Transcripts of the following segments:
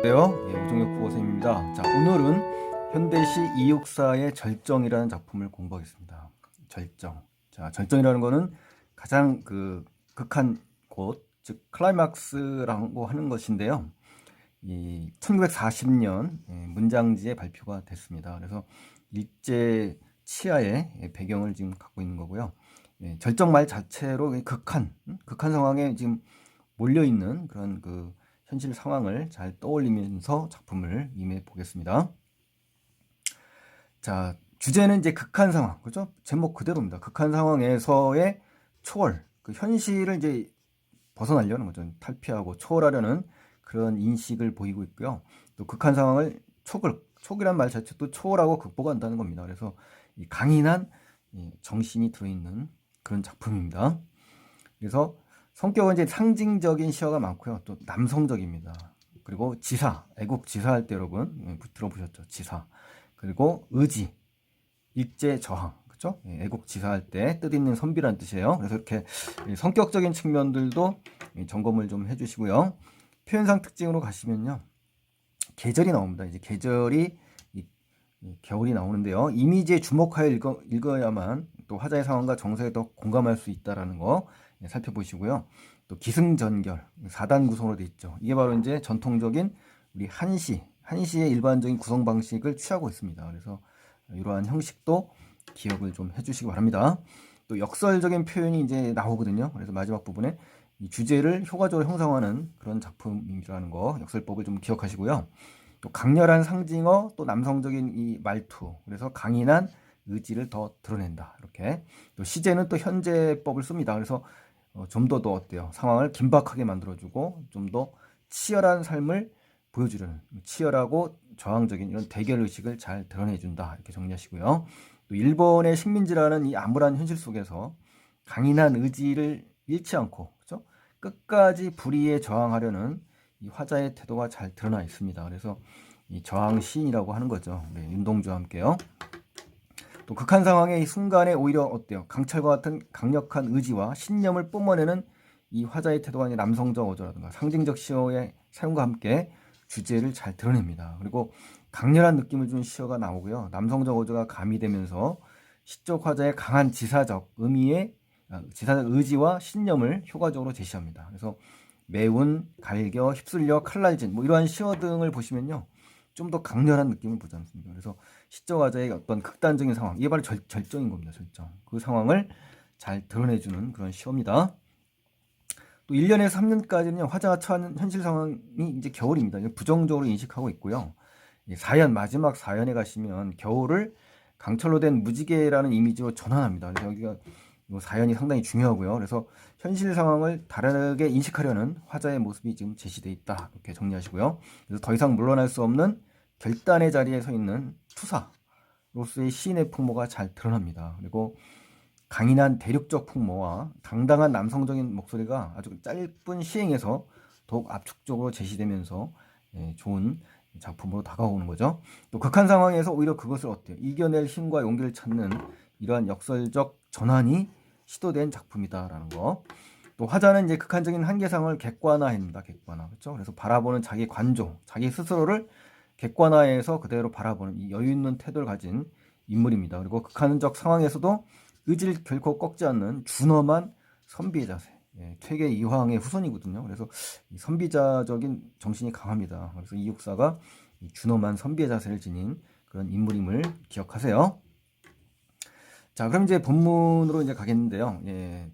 안녕하세요. 오종혁 국어선생님입니다. 자, 오늘은 현대시 이육사의 절정이라는 작품을 공부하겠습니다. 절정. 자, 절정이라는 거는 가장 극한 곳, 즉 클라이막스라고 하는 것인데요. 이 1940년 문장지에 발표가 됐습니다. 그래서 일제 치하의 배경을 지금 갖고 있는 거고요. 절정 말 자체로 극한 상황에 지금 몰려 있는 그런 현실 상황을 잘 떠올리면서 작품을 임해 보겠습니다. 자, 주제는 이제 극한 상황, 그죠? 제목 그대로입니다. 극한 상황에서의 초월, 그 현실을 이제 벗어나려는 거죠. 탈피하고 초월하려는 그런 인식을 보이고 있고요. 또 극한 상황을 촉이란 말 자체도 초월하고 극복한다는 겁니다. 그래서 이 강인한 정신이 들어있는 그런 작품입니다. 그래서 성격은 이제 상징적인 시어가 많고요. 또 남성적입니다. 그리고 지사, 애국 지사할 때 여러분 들어보셨죠? 지사. 그리고 의지, 일제 저항. 그렇죠? 애국 지사할 때 뜻있는 선비라는 뜻이에요. 그래서 이렇게 성격적인 측면들도 점검을 좀 해주시고요. 표현상 특징으로 가시면요. 계절이 나옵니다. 이제 계절이 겨울이 나오는데요. 이미지에 주목하여 읽어야만 또 화자의 상황과 정서에 더 공감할 수 있다라는 거 살펴보시고요. 또 기승전결 4단 구성으로 되어 있죠. 이게 바로 이제 전통적인 우리 한시의 일반적인 구성 방식을 취하고 있습니다. 그래서 이러한 형식도 기억을 좀 해주시기 바랍니다. 또 역설적인 표현이 이제 나오거든요. 그래서 마지막 부분에 이 주제를 효과적으로 형성하는 그런 작품이라는 거 역설법을 좀 기억하시고요. 또 강렬한 상징어, 또 남성적인 이 말투, 그래서 강인한 의지를 더 드러낸다. 이렇게 또 시제는 또 현재법을 씁니다. 그래서 좀 더 어때요? 상황을 긴박하게 만들어주고 좀 더 치열한 삶을 보여주려는 치열하고 저항적인 이런 대결 의식을 잘 드러내준다. 이렇게 정리하시고요. 또 일본의 식민지라는 이 암울한 현실 속에서 강인한 의지를 잃지 않고, 그렇죠? 끝까지 불의에 저항하려는 이 화자의 태도가 잘 드러나 있습니다. 그래서 이 저항 시인이라고 하는 거죠. 네, 윤동주와 함께요. 또 극한 상황의 이 순간에 오히려 어때요? 강철과 같은 강력한 의지와 신념을 뿜어내는 이 화자의 태도가 이제 남성적 어조라든가 상징적 시어의 사용과 함께 주제를 잘 드러냅니다. 그리고 강렬한 느낌을 주는 시어가 나오고요. 남성적 어조가 가미되면서 시적 화자의 강한 지사적 의지와 신념을 효과적으로 제시합니다. 그래서 매운, 갈겨, 휩쓸려, 칼날진 뭐 이러한 시어 등을 보시면요. 좀 더 강렬한 느낌을 보지 않습니까? 그래서 시적 화자의 어떤 극단적인 상황, 이게 바로 절정인 겁니다. 절정. 그 상황을 잘 드러내주는 그런 시어입니다. 또 1년에서 3년까지는 화자가 처한 현실 상황이 이제 겨울입니다. 부정적으로 인식하고 있고요. 마지막 사연에 가시면 겨울을 강철로 된 무지개라는 이미지로 전환합니다. 그래서 여기가 이 사연이 상당히 중요하고요. 그래서 현실 상황을 다르게 인식하려는 화자의 모습이 지금 제시되어 있다. 이렇게 정리하시고요. 그래서 더 이상 물러날 수 없는 결단의 자리에 서 있는 투사로서의 시인의 풍모가 잘 드러납니다. 그리고 강인한 대륙적 풍모와 당당한 남성적인 목소리가 아주 짧은 시행에서 더욱 압축적으로 제시되면서 좋은 작품으로 다가오는 거죠. 또 극한 상황에서 오히려 그것을 어때요? 이겨낼 힘과 용기를 찾는 이러한 역설적 전환이 시도된 작품이다라는 거. 또 화자는 이제 극한적인 한계상을 객관화합니다. 객관화. 그렇죠? 그래서 바라보는 자기 관조, 자기 스스로를 객관화해서 그대로 바라보는 이 여유 있는 태도를 가진 인물입니다. 그리고 극한적 상황에서도 의지를 결코 꺾지 않는 준엄한 선비의 자세. 퇴계 이황의 후손이거든요. 그래서 이 선비자적인 정신이 강합니다. 그래서 이육사가 준엄한 선비의 자세를 지닌 그런 인물임을 기억하세요. 자, 그럼 이제 본문으로 이제 가겠는데요.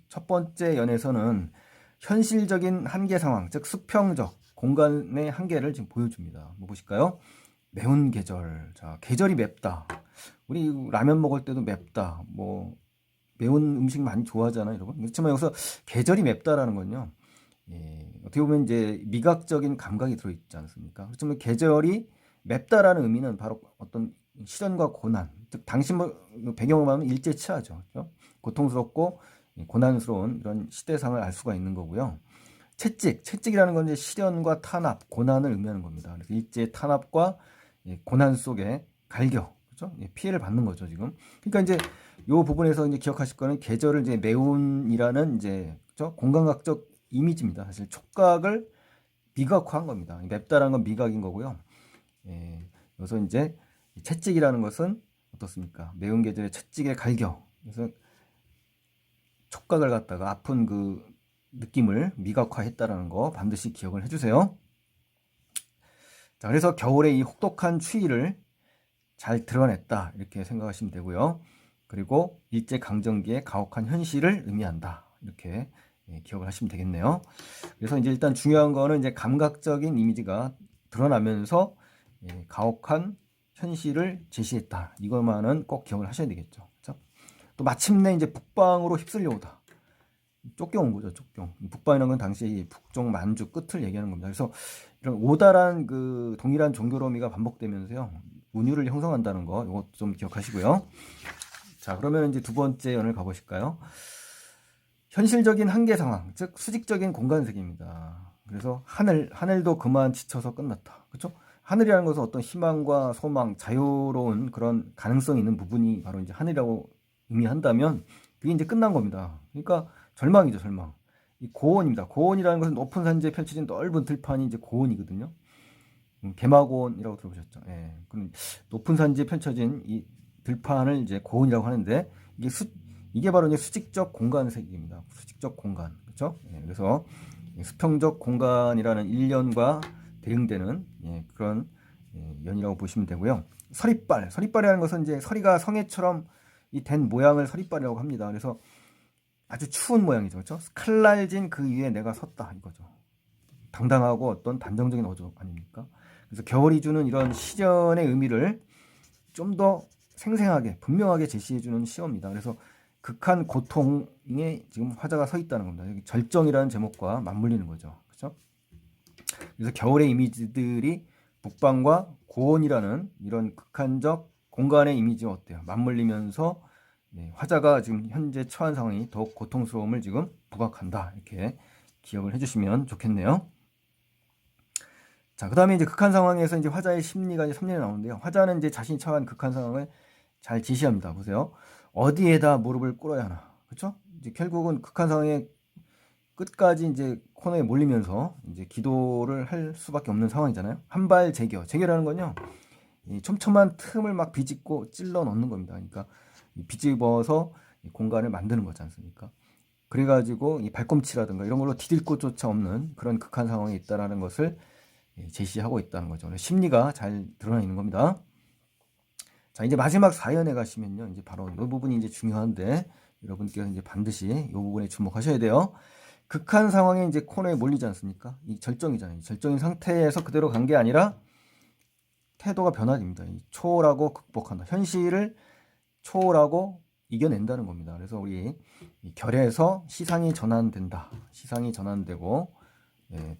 첫 번째 연에서는 현실적인 한계 상황, 즉 수평적 공간의 한계를 지금 보여줍니다. 뭐 보실까요? 매운 계절. 자, 계절이 맵다. 우리 라면 먹을 때도 맵다. 뭐 매운 음식 많이 좋아하잖아요, 여러분. 그렇지만 여기서 계절이 맵다라는 건요. 어떻게 보면 이제 미각적인 감각이 들어있지 않습니까? 그렇지만 계절이 맵다라는 의미는 바로 어떤 시련과 고난, 즉 당시 배경을 보면 일제 치하죠. 그렇죠? 고통스럽고 고난스러운 이런 시대상을 알 수가 있는 거고요. 채찍이라는 건 이제 시련과 탄압, 고난을 의미하는 겁니다. 그래서 일제 탄압과 고난 속에 갈겨, 그렇죠? 피해를 받는 거죠, 지금. 그러니까 이제 이 부분에서 이제 기억하실 거는 계절을 이제 매운이라는 이제 그렇죠? 공감각적 이미지입니다. 사실 촉각을 미각화한 겁니다. 맵다라는 건 미각인 거고요. 예, 여기서 이제 채찍이라는 것은 어떻습니까? 매운 계절에 채찍에 갈겨. 그래서 촉각을 갖다가 아픈 그 느낌을 미각화했다라는 거 반드시 기억을 해주세요. 자, 그래서 겨울에 이 혹독한 추위를 잘 드러냈다 이렇게 생각하시면 되고요. 그리고 일제강점기의 가혹한 현실을 의미한다 이렇게 기억을 하시면 되겠네요. 그래서 이제 일단 중요한 거는 이제 감각적인 이미지가 드러나면서 가혹한 현실을 제시했다. 이것만은 꼭 기억을 하셔야 되겠죠. 그렇죠? 또 마침내 이제 북방으로 휩쓸려 오다. 쫓겨온 거죠, 쫓겨. 북방이라는 건 당시 북쪽 만주 끝을 얘기하는 겁니다. 그래서 이런 오다란 그 동일한 종교로 의미가 반복되면서요, 운율을 형성한다는 거, 이것 좀 기억하시고요. 자, 그러면 이제 두 번째 연을 가보실까요? 현실적인 한계 상황, 즉 수직적인 공간색입니다. 그래서 하늘도 그만 지쳐서 끝났다. 그렇죠? 하늘이라는 것은 어떤 희망과 소망, 자유로운 그런 가능성이 있는 부분이 바로 이제 하늘이라고 의미한다면 그게 이제 끝난 겁니다. 그러니까 절망이죠, 절망. 이 고원입니다. 고원이라는 것은 높은 산지에 펼쳐진 넓은 들판이 이제 고원이거든요. 개마고원이라고 들어보셨죠? 예. 그럼 높은 산지에 펼쳐진 이 들판을 이제 고원이라고 하는데 이게 바로 이제 수직적 공간색입니다. 수직적 공간, 그렇죠? 예. 그래서 수평적 공간이라는 일련과 대응되는 그런 연이라고 보시면 되고요. 서리빨이라는 것은 이제 서리가 성에처럼 된 모양을 서리빨이라고 합니다. 그래서 아주 추운 모양이죠. 그렇죠? 칼날진 그 위에 내가 섰다 이거죠. 당당하고 어떤 단정적인 어조 아닙니까? 그래서 겨울이 주는 이런 시련의 의미를 좀 더 생생하게 분명하게 제시해주는 시어입니다. 그래서 극한 고통에 지금 화자가 서 있다는 겁니다. 절정이라는 제목과 맞물리는 거죠. 그렇죠? 그래서 겨울의 이미지들이 북방과 고온이라는 이런 극한적 공간의 이미지와 어때요? 맞물리면서 화자가 지금 현재 처한 상황이 더욱 고통스러움을 지금 부각한다. 이렇게 기억을 해주시면 좋겠네요. 자, 그 다음에 이제 극한 상황에서 이제 화자의 심리가 이제 3년에 나오는데요. 화자는 이제 자신이 처한 극한 상황을 잘 제시합니다. 보세요. 어디에다 무릎을 꿇어야 하나. 그렇죠? 이제 결국은 극한 상황의 끝까지 이제 코너에 몰리면서 이제 기도를 할 수밖에 없는 상황이잖아요. 한발 제겨. 제겨라는 건요. 이 촘촘한 틈을 막 비집고 찔러 넣는 겁니다. 그러니까 비집어서 공간을 만드는 거지 않습니까? 그래가지고 이 발꿈치라든가 이런 걸로 디딜 곳조차 없는 그런 극한 상황에 있다라는 것을 제시하고 있다는 거죠. 심리가 잘 드러나 있는 겁니다. 자, 이제 마지막 4연에 가시면요. 이제 바로 이 부분이 이제 중요한데 여러분께서 이제 반드시 이 부분에 주목하셔야 돼요. 극한 상황에 이제 코너에 몰리지 않습니까? 이 절정이잖아요. 절정인 상태에서 그대로 간 게 아니라 태도가 변화됩니다. 초월하고 극복한다. 현실을 초월하고 이겨낸다는 겁니다. 그래서 우리 결에서 시상이 전환된다. 시상이 전환되고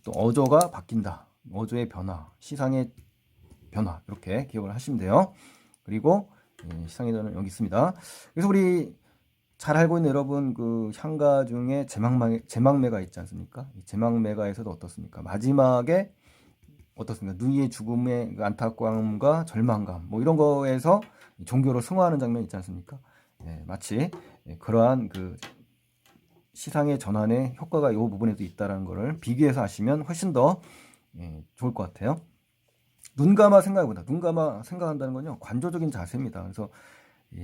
또 어조가 바뀐다. 어조의 변화, 시상의 변화 이렇게 기억을 하시면 돼요. 그리고 시상의 전환은 여기 있습니다. 그래서 우리 잘 알고 있는 여러분 그 향가 중에 제망매가 있지 않습니까? 이 제망매가에서도 어떻습니까? 마지막에 어떻습니까? 누이의 죽음의 안타까움과 절망감 뭐 이런 거에서 종교로 승화하는 장면 있지 않습니까? 마치 그러한 그 시상의 전환의 효과가 이 부분에도 있다는 것을 비교해서 아시면 훨씬 더 좋을 것 같아요. 눈 감아 생각해보다. 눈 감아 생각한다는 건요 관조적인 자세입니다. 그래서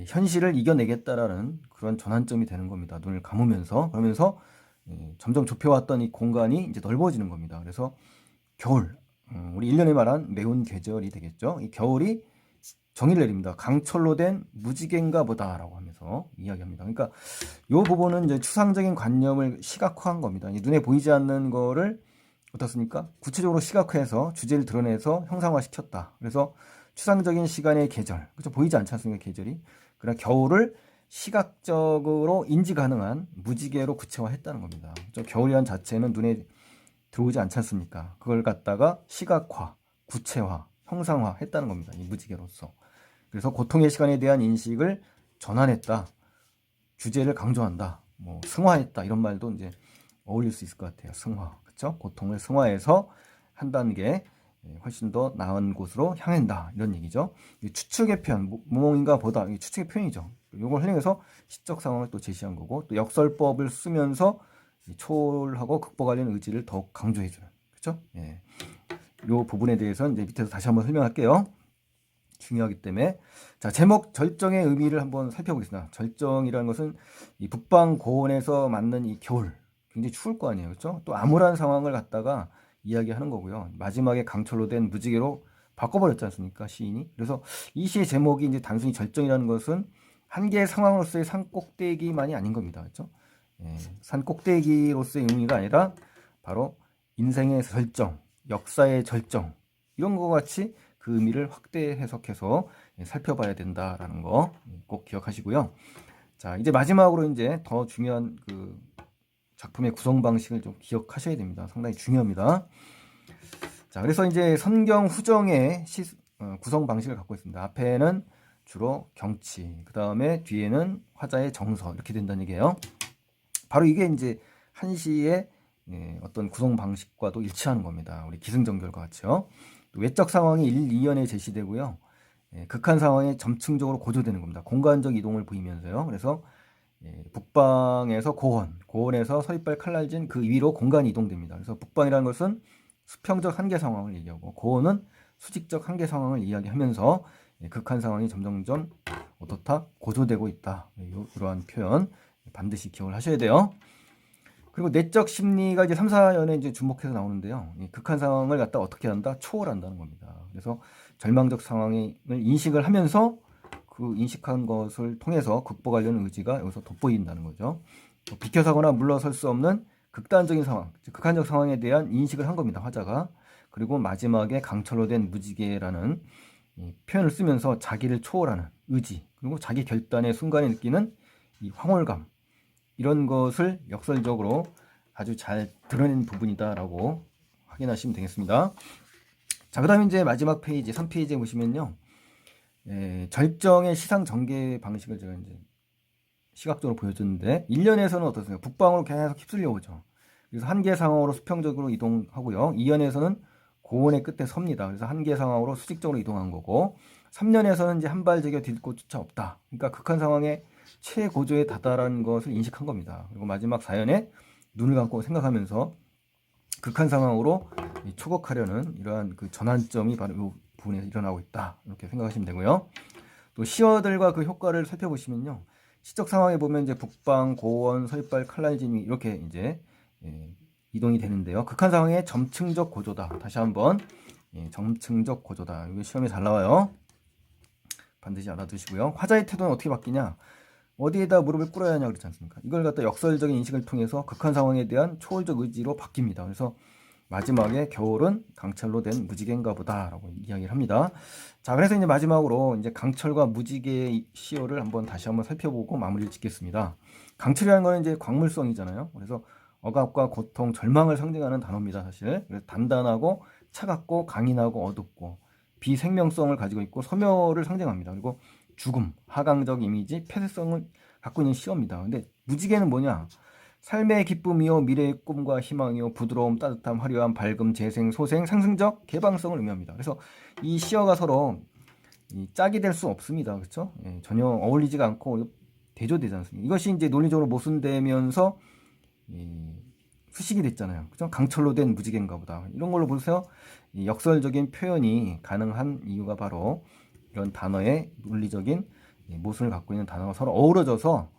현실을 이겨내겠다라는 그런 전환점이 되는 겁니다. 눈을 감으면서 그러면서 점점 좁혀왔던 이 공간이 이제 넓어지는 겁니다. 그래서 겨울 우리 1년에 말한 매운 계절이 되겠죠. 이 겨울이 정의를 내립니다. 강철로 된 무지개인가 보다라고 하면서 이야기합니다. 그러니까 이 부분은 이제 추상적인 관념을 시각화한 겁니다. 눈에 보이지 않는 거를 어떻습니까? 구체적으로 시각화해서 주제를 드러내서 형상화시켰다. 그래서 추상적인 시간의 계절, 그렇죠? 보이지 않지 않습니까? 계절이. 그러나 겨울을 시각적으로 인지 가능한 무지개로 구체화했다는 겁니다. 그렇죠? 겨울이란 자체는 눈에 들어오지 않지 않습니까? 그걸 갖다가 시각화, 구체화, 형상화했다는 겁니다. 이 무지개로서. 그래서 고통의 시간에 대한 인식을 전환했다. 주제를 강조한다. 뭐 승화했다. 이런 말도 이제 어울릴 수 있을 것 같아요. 승화. 그렇죠? 고통을 승화해서 한 단계 훨씬 더 나은 곳으로 향한다. 이런 얘기죠. 추측의 표현, 무몽인가 보다. 이게 추측의 표현이죠. 이걸 활용해서 시적 상황을 또 제시한 거고 또 역설법을 쓰면서 초월하고 극복하려는 의지를 더욱 강조해주는. 그렇죠? 예. 요 부분에 대해서는 이제 밑에서 다시 한번 설명할게요. 중요하기 때문에. 자, 제목 절정의 의미를 한번 살펴보겠습니다. 절정이라는 것은 이 북방 고원에서 맞는 이 겨울, 굉장히 추울 거 아니에요, 그렇죠? 또 암울한 상황을 갖다가 이야기하는 거고요. 마지막에 강철로 된 무지개로 바꿔버렸지 않습니까, 시인이? 그래서 이 시의 제목이 이제 단순히 절정이라는 것은 한 개의 상황으로서의 산 꼭대기만이 아닌 겁니다, 그렇죠? 예, 산 꼭대기로서의 의미가 아니라 바로 인생의 절정, 역사의 절정, 이런 것 같이 그 의미를 확대 해석해서 살펴봐야 된다라는 거 꼭 기억하시고요. 자, 이제 마지막으로 이제 더 중요한 그 작품의 구성 방식을 좀 기억하셔야 됩니다. 상당히 중요합니다. 자, 그래서 이제 선경 후정의 구성 방식을 갖고 있습니다. 앞에는 주로 경치, 그 다음에 뒤에는 화자의 정서, 이렇게 된다는 얘기예요. 바로 이게 이제 한시의 어떤 구성 방식과도 일치하는 겁니다. 우리 기승전결과 같이요. 또 외적 상황이 1, 2연에 제시되고요. 극한 상황에 점층적으로 고조되는 겁니다. 공간적 이동을 보이면서요. 그래서 북방에서 고원, 고원에서 서리빨 칼날진 그 위로 공간이 이동됩니다. 그래서 북방이라는 것은 수평적 한계 상황을 얘기하고 고원은 수직적 한계 상황을 이야기하면서 극한 상황이 점점점 어떻다 고조되고 있다. 이러한 표현 반드시 기억을 하셔야 돼요. 그리고 내적 심리가 이제 3, 4연에 이제 주목해서 나오는데요. 극한 상황을 갖다 어떻게 한다? 초월한다는 겁니다. 그래서 절망적 상황을 인식을 하면서 그 인식한 것을 통해서 극복하려는 의지가 여기서 돋보인다는 거죠. 비켜서거나 물러설 수 없는 극단적인 상황, 극한적 상황에 대한 인식을 한 겁니다. 화자가. 그리고 마지막에 강철로 된 무지개라는 표현을 쓰면서 자기를 초월하는 의지, 그리고 자기 결단의 순간에 느끼는 이 황홀감, 이런 것을 역설적으로 아주 잘 드러낸 부분이다라고 확인하시면 되겠습니다. 자, 그 다음에 이제 마지막 페이지 3페이지에 보시면요, 절정의 시상 전개 방식을 제가 이제 시각적으로 보여줬는데 1년에서는 어떻습니까? 북방으로 계속 휩쓸려 오죠. 그래서 한계 상황으로 수평적으로 이동하고요. 2년에서는 고원의 끝에 섭니다. 그래서 한계 상황으로 수직적으로 이동한 거고 3년에서는 이제 한 발 제겨 딜 곳조차 없다. 그러니까 극한 상황에 최고조에 다다라는 것을 인식한 겁니다. 그리고 마지막 4연에 눈을 감고 생각하면서 극한 상황으로 초극하려는 이러한 그 전환점이 바로 이 부분에서 일어나고 있다. 이렇게 생각하시면 되고요. 또 시어들과 그 효과를 살펴보시면요. 시적 상황에 보면 이제 북방, 고원, 서리빨, 칼날진이 이렇게 이제 이동이 되는데요. 극한 상황의 점층적 고조다. 다시 한번 점층적 고조다. 이게 시험에 잘 나와요. 반드시 알아두시고요. 화자의 태도는 어떻게 바뀌냐? 어디에다 무릎을 꿇어야 하냐 그렇지 않습니까? 이걸 갖다 역설적인 인식을 통해서 극한 상황에 대한 초월적 의지로 바뀝니다. 그래서 마지막에 겨울은 강철로 된 무지개인가 보다라고 이야기를 합니다. 자, 그래서 이제 마지막으로 이제 강철과 무지개의 시어를 다시 한번 살펴보고 마무리를 짓겠습니다. 강철이라는 거는 이제 광물성이잖아요. 그래서 억압과 고통, 절망을 상징하는 단어입니다, 사실. 그래서 단단하고 차갑고 강인하고 어둡고 비생명성을 가지고 있고 소멸을 상징합니다. 그리고 죽음, 하강적 이미지, 폐쇄성을 갖고 있는 시어입니다. 근데 무지개는 뭐냐? 삶의 기쁨이요, 미래의 꿈과 희망이요, 부드러움, 따뜻함, 화려함, 밝음, 재생, 소생, 상승적 개방성을 의미합니다. 그래서 이 시어가 서로 짝이 될 수 없습니다. 그렇죠? 전혀 어울리지가 않고 대조되지 않습니다. 이것이 이제 논리적으로 모순되면서 수식이 됐잖아요. 그죠? 강철로 된 무지개인가 보다. 이런 걸로 보세요. 역설적인 표현이 가능한 이유가 바로 이런 단어의 논리적인 모순을 갖고 있는 단어가 서로 어우러져서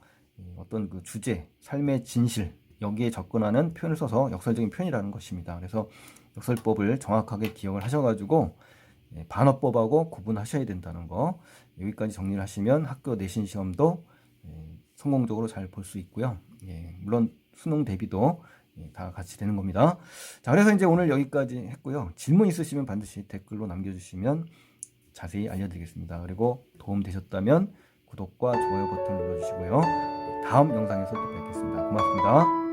어떤 그 주제, 삶의 진실, 여기에 접근하는 표현을 써서 역설적인 표현이라는 것입니다. 그래서 역설법을 정확하게 기억을 하셔가지고 반어법하고 구분하셔야 된다는 거, 여기까지 정리를 하시면 학교 내신 시험도 성공적으로 잘 볼 수 있고요. 물론 수능 대비도 다 같이 되는 겁니다. 자, 그래서 이제 오늘 여기까지 했고요. 질문 있으시면 반드시 댓글로 남겨주시면 자세히 알려드리겠습니다. 그리고 도움 되셨다면 구독과 좋아요 버튼 눌러주시고요. 다음 영상에서 또 뵙겠습니다. 고맙습니다.